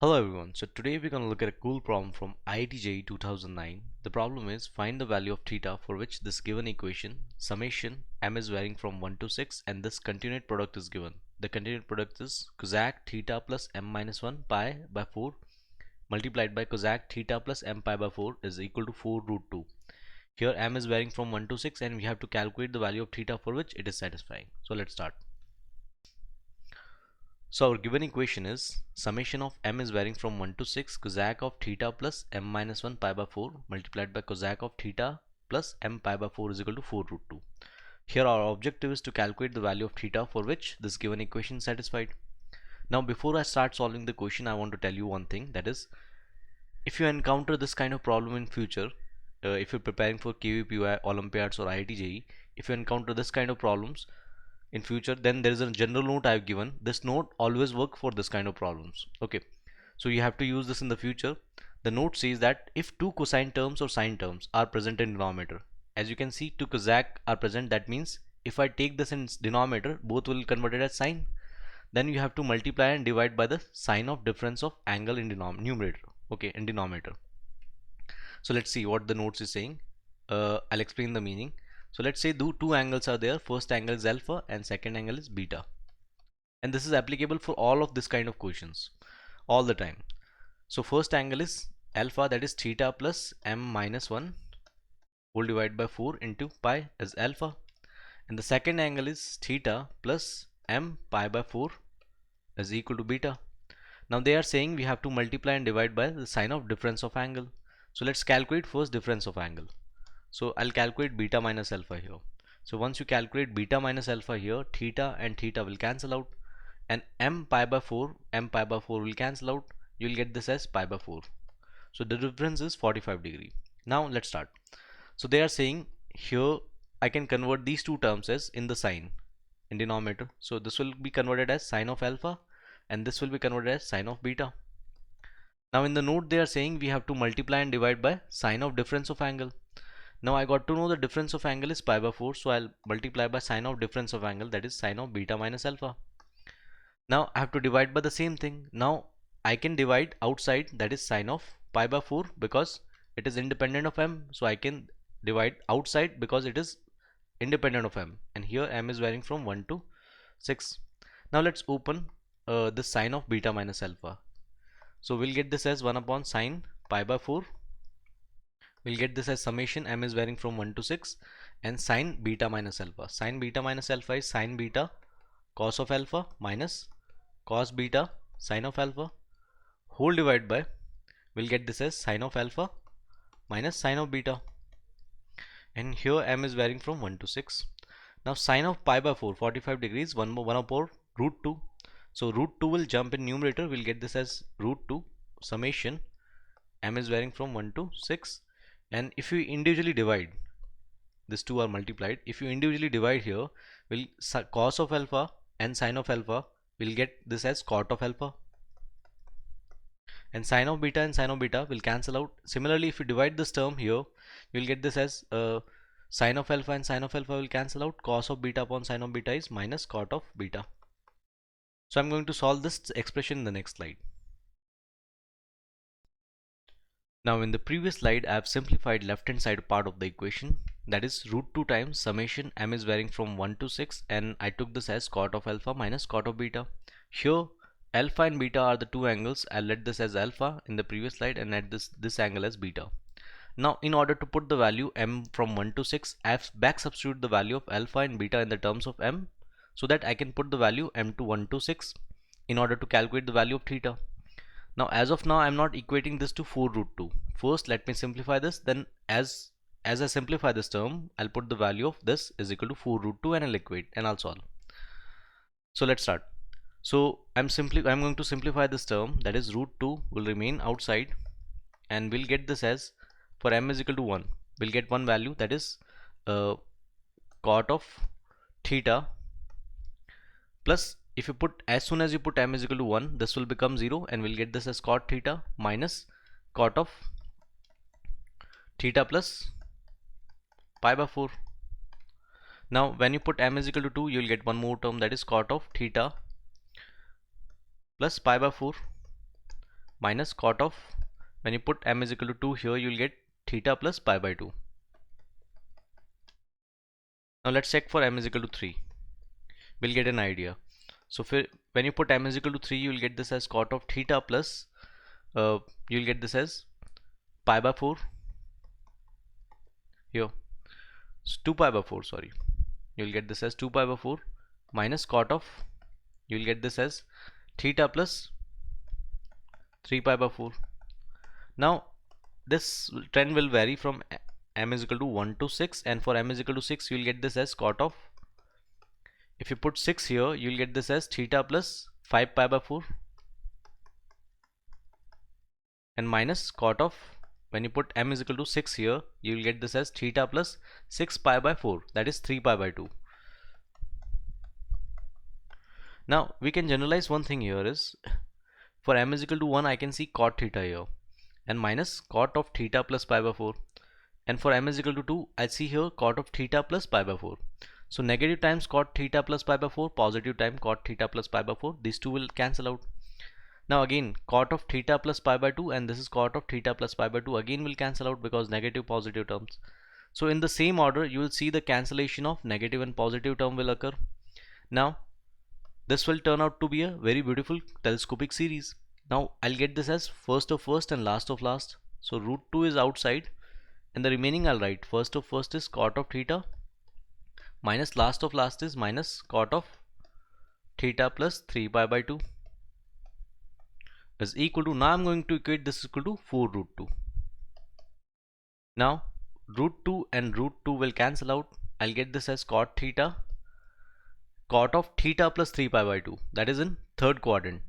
Hello everyone, so today we're going to look at a cool problem from IIT JEE 2009. The problem is find the value of theta for which this given equation summation m is varying from 1 to 6 and this continued product is given. The continued product is cosec theta plus m minus 1 pi by 4 multiplied by cosec theta plus m pi by 4 is equal to 4 root 2. Here m is varying from 1 to 6 and we have to calculate the value of theta for which it is satisfying. So let's start. So our given equation is summation of m is varying from 1 to 6 cosec of theta plus m minus 1 pi by 4 multiplied by cosec of theta plus m pi by 4 is equal to 4 root 2. Here our objective is to calculate the value of theta for which this given equation is satisfied. Now before I start solving the question, I want to tell you one thing, that is, if you encounter this kind of problem in future, if you're preparing for KVPY, Olympiads or IIT JEE, if you encounter this kind of problems in future, then there is a general note I have given. This note always work for this kind of problems. Okay, so you have to use this in the future. The note says that if two cosine terms or sine terms are present in denominator, as you can see two cosec are present, that means if I take this in denominator, both will convert it as sine. Then you have to multiply and divide by the sine of difference of angle in numerator. Okay, in denominator. So let's see what the notes is saying. I'll explain the meaning. So let's say two angles are there. First angle is alpha and second angle is beta. And this is applicable for all of this kind of questions all the time. So first angle is alpha, that is theta plus m minus 1 whole divided by 4 into pi is alpha. And the second angle is theta plus m pi by 4 is equal to beta. Now they are saying we have to multiply and divide by the sine of difference of angle. So let's calculate first difference of angle. So I'll calculate beta minus alpha here. So once you calculate beta minus alpha here, theta and theta will cancel out, and m pi by 4 will cancel out. You'll get this as pi by 4. So the difference is 45 degree. Now let's start. So they are saying here I can convert these two terms as in the sine in denominator. So this will be converted as sine of alpha and this will be converted as sine of beta. Now in the note they are saying we have to multiply and divide by sine of difference of angle. Now I got to know the difference of angle is pi by 4, so I'll multiply by sine of difference of angle, that is sine of beta minus alpha. Now I have to divide by the same thing. Now I can divide outside, that is sine of pi by 4, because it is independent of m, so I can divide outside because it is independent of m, and here m is varying from 1 to 6. Now let's open this sine of beta minus alpha. So we'll get this as 1 upon sine pi by 4. We'll get this as summation m is varying from 1 to 6 and sine beta minus alpha. Sine beta minus alpha is sine beta cos of alpha minus cos beta sine of alpha whole divided by, we'll get this as sine of alpha minus sine of beta, and here m is varying from 1 to 6. Now sine of pi by 4, 45 degrees, 1 upon root 2. So root 2 will jump in numerator. We'll get this as root 2 summation m is varying from 1 to 6. And if you individually divide, these two are multiplied. If you individually divide here, will cos of alpha and sine of alpha, will get this as cot of alpha. And sine of beta will cancel out. Similarly, if you divide this term here, you will get this as sine of alpha and sine of alpha will cancel out. Cos of beta upon sine of beta is minus cot of beta. So I'm going to solve this expression in the next slide. Now in the previous slide I have simplified left hand side part of the equation, that is root 2 times summation m is varying from 1 to 6, and I took this as cot of alpha minus cot of beta. Here alpha and beta are the two angles. I'll let this as alpha in the previous slide and add this angle as beta. Now in order to put the value m from 1 to 6, I have back substitute the value of alpha and beta in the terms of m, so that I can put the value m to 1 to 6 in order to calculate the value of theta. Now as of now I'm not equating this to 4 root 2. First let me simplify this, then as I simplify this term, I'll put the value of this is equal to 4 root 2 and I'll equate and I'll solve. So let's start. So I'm going to simplify this term, that is root 2 will remain outside, and we'll get this as, for m is equal to 1, we'll get one value, that is cot of theta, plus if you put, as soon as you put m is equal to 1, this will become 0 and we'll get this as cot theta minus cot of theta plus pi by 4. Now when you put m is equal to 2, you will get one more term, that is cot of theta plus pi by 4 minus cot of, when you put m is equal to 2 here, you will get theta plus pi by 2. Now let's check for m is equal to 3. We'll get an idea. So when you put m is equal to 3, you will get this as cot of theta plus, you will get this as pi by 4 here. So 2 pi by 4, sorry. You will get this as 2 pi by 4 minus cot of, you will get this as theta plus 3 pi by 4. Now this trend will vary from m is equal to 1 to 6, and for m is equal to 6, you will get this as cot of, if you put 6 here, you will get this as theta plus 5 pi by 4, and minus cot of, when you put m is equal to 6 here, you will get this as theta plus 6 pi by 4, that is 3 pi by 2. Now we can generalize one thing here is, for m is equal to 1, I can see cot theta here, and minus cot of theta plus pi by 4, and for m is equal to 2, I see here cot of theta plus pi by 4. So negative times cot theta plus pi by 4, positive time cot theta plus pi by 4, these two will cancel out. Now again cot of theta plus pi by 2, and this is cot of theta plus pi by 2, again will cancel out because negative positive terms. So in the same order you will see the cancellation of negative and positive term will occur. Now this will turn out to be a very beautiful telescopic series. Now I'll get this as first of first and last of last. So root 2 is outside, and the remaining I'll write first of first is cot of theta minus last of last is minus cot of theta plus 3 pi by 2 is equal to, now I'm going to equate this equal to 4 root 2. Now root 2 and root 2 will cancel out. I'll get this as cot theta, cot of theta plus 3 pi by 2, that is in third quadrant.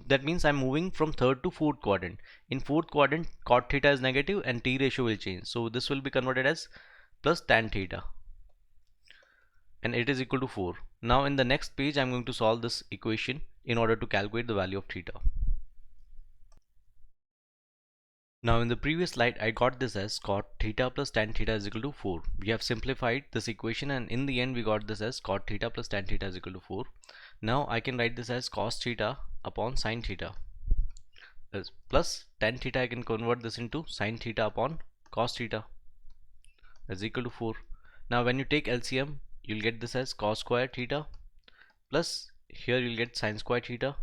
That means I'm moving from third to fourth quadrant. In fourth quadrant cot theta is negative and t ratio will change, so this will be converted as plus tan theta, and it is equal to 4. Now in the next page I'm going to solve this equation in order to calculate the value of theta. Now in the previous slide I got this as cot theta plus tan theta is equal to 4. We have simplified this equation, and in the end we got this as cot theta plus tan theta is equal to 4. Now I can write this as cos theta upon sin theta plus tan theta. I can convert this into sin theta upon cos theta is equal to 4. Now when you take LCM, you'll get this as cos square theta plus here you'll get sin square theta,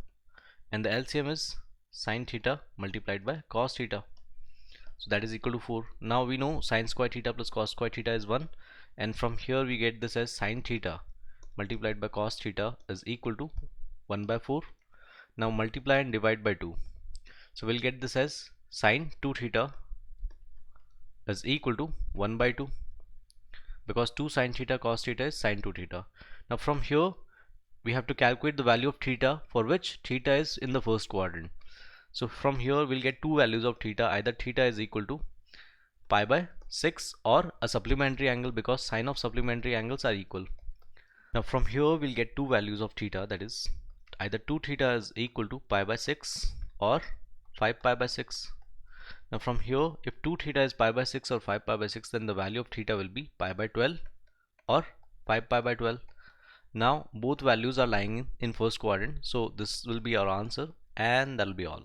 and the LCM is sin theta multiplied by cos theta. So that is equal to 4. Now we know sin square theta plus cos square theta is 1, and from here we get this as sin theta multiplied by cos theta is equal to 1 by 4. Now multiply and divide by 2. So we'll get this as sin 2 theta is equal to 1 by 2, because 2 sin theta cos theta is sin 2 theta. Now from here we have to calculate the value of theta, for which theta is in the first quadrant. So from here we'll get two values of theta, either theta is equal to pi by 6 or a supplementary angle, because sine of supplementary angles are equal. Now from here we'll get two values of theta, that is either 2 theta is equal to pi by 6 or 5 pi by 6. Now from here, if 2 theta is pi by 6 or 5 pi by 6, then the value of theta will be pi by 12 or 5 pi by 12. Now both values are lying in first quadrant, so this will be our answer, and that will be all.